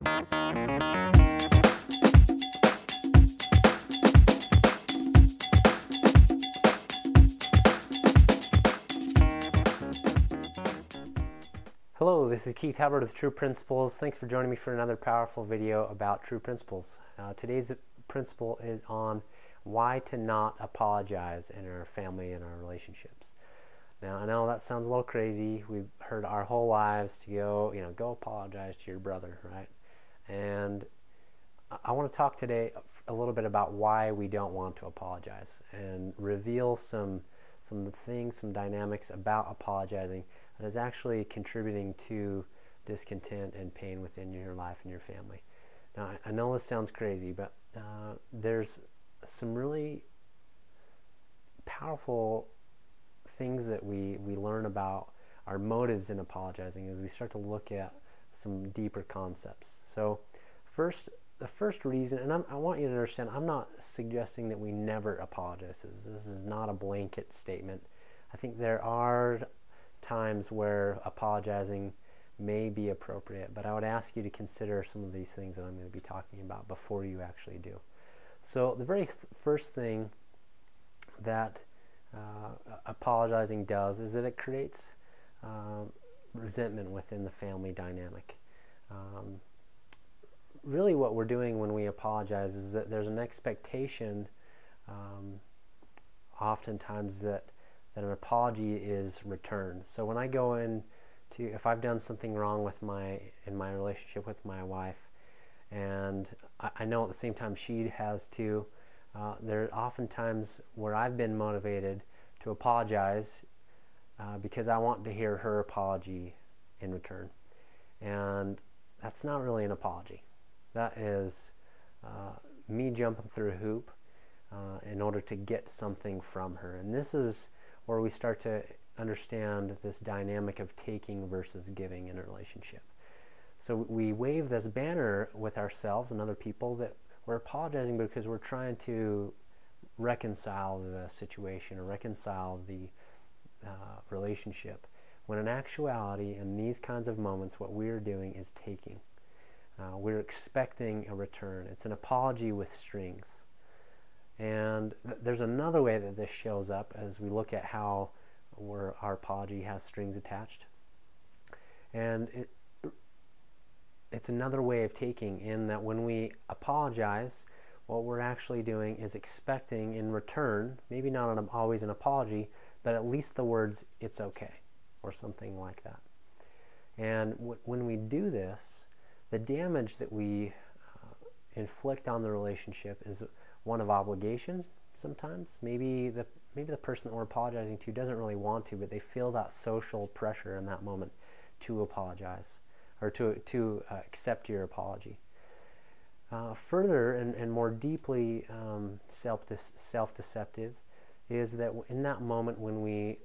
Hello, this is Keith Hubbard with True Principles. Thanks for joining me for another powerful video about True Principles. Today's principle is on why to not apologize in our family and our relationships. Now, I know that sounds a little crazy. We've heard our whole lives to go apologize to your brother, right? And I want to talk today a little bit about why we don't want to apologize and reveal some things, some dynamics about apologizing that is actually contributing to discontent and pain within your life and your family. Now, I know this sounds crazy, but there's some really powerful things that we learn about our motives in apologizing as we start to look at some deeper concepts. So the first reason, and I want you to understand, I'm not suggesting that we never apologize. This is not a blanket statement. I think there are times where apologizing may be appropriate, but I would ask you to consider some of these things that I'm going to be talking about before you actually do. So the very first thing that apologizing does is that it creates resentment within the family dynamic. Really what we're doing when we apologize is that there's an expectation oftentimes that an apology is returned. So when I go if I've done something wrong in my relationship with my wife, and I know at the same time she has too, there are often times where I've been motivated to apologize because I want to hear her apology in return. And that's not really an apology. That is me jumping through a hoop in order to get something from her. And this is where we start to understand this dynamic of taking versus giving in a relationship. So we wave this banner with ourselves and other people that we're apologizing because we're trying to reconcile the situation or reconcile the relationship, when in actuality, in these kinds of moments, what we're doing is taking. We're expecting a return. It's an apology with strings. And there's another way that this shows up as we look at how our apology has strings attached. And it's another way of taking, in that when we apologize, what we're actually doing is expecting in return, maybe not always an apology, but at least the words, "it's okay," or something like that. And when we do this, the damage that we inflict on the relationship is one of obligation sometimes. Maybe the person that we're apologizing to doesn't really want to, but they feel that social pressure in that moment to apologize or to accept your apology. Further and more deeply self-deceptive is that in that moment when we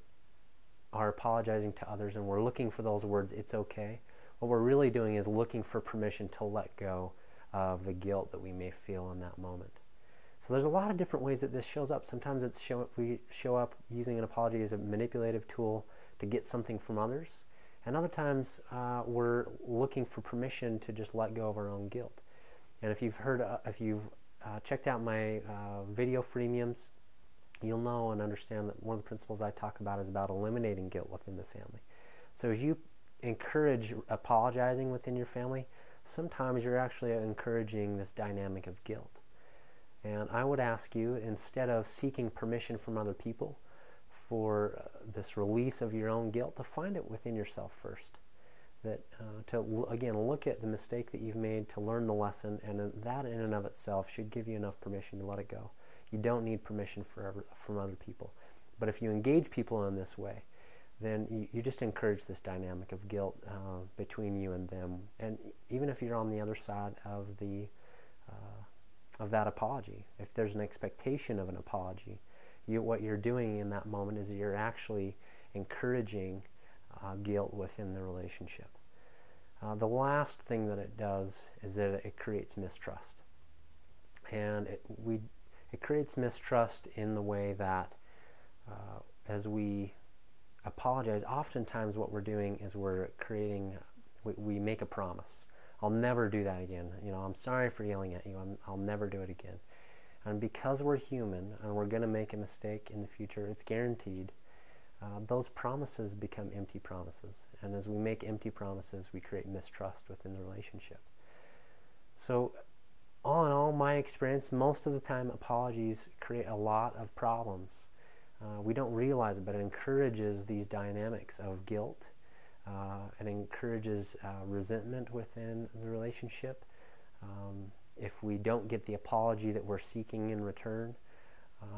are apologizing to others and we're looking for those words, "it's okay," what we're really doing is looking for permission to let go of the guilt that we may feel in that moment. So there's a lot of different ways that this shows up. Sometimes we show up using an apology as a manipulative tool to get something from others, and other times we're looking for permission to just let go of our own guilt. And if you've checked out my video freemiums, you'll know and understand that one of the principles I talk about is about eliminating guilt within the family. So as you encourage apologizing within your family, sometimes you're actually encouraging this dynamic of guilt. And I would ask you, instead of seeking permission from other people for this release of your own guilt, to find it within yourself first. That again, look at the mistake that you've made, to learn the lesson, and that in and of itself should give you enough permission to let it go. You don't need permission from other people. But if you engage people in this way, then you just encourage this dynamic of guilt between you and them. And even if you're on the other side of that apology, if there's an expectation of an apology, what you're doing in that moment is you're actually encouraging guilt within the relationship. The last thing that it does is that it creates mistrust. And it creates mistrust in the way that as we apologize, oftentimes what we're doing is we make a promise. I'll never do that again. I'm sorry for yelling at you. I'll never do it again. And because we're human and we're going to make a mistake in the future, it's guaranteed. Those promises become empty promises. And as we make empty promises, we create mistrust within the relationship. So, all in all, my experience, most of the time apologies create a lot of problems. We don't realize it, but it encourages these dynamics of guilt. It encourages resentment within the relationship. If we don't get the apology that we're seeking in return,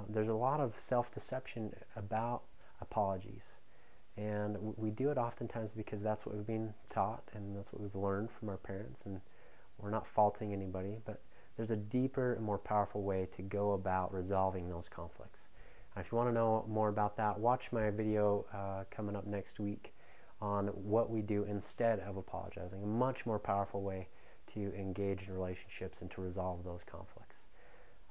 there's a lot of self-deception about apologies. And we do it oftentimes because that's what we've been taught and that's what we've learned from our parents, and we're not faulting anybody, but there's a deeper and more powerful way to go about resolving those conflicts. If you want to know more about that, watch my video coming up next week on what we do instead of apologizing. A much more powerful way to engage in relationships and to resolve those conflicts.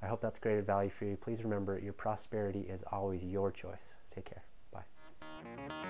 I hope that's created value for you. Please remember, your prosperity is always your choice. Take care. Bye.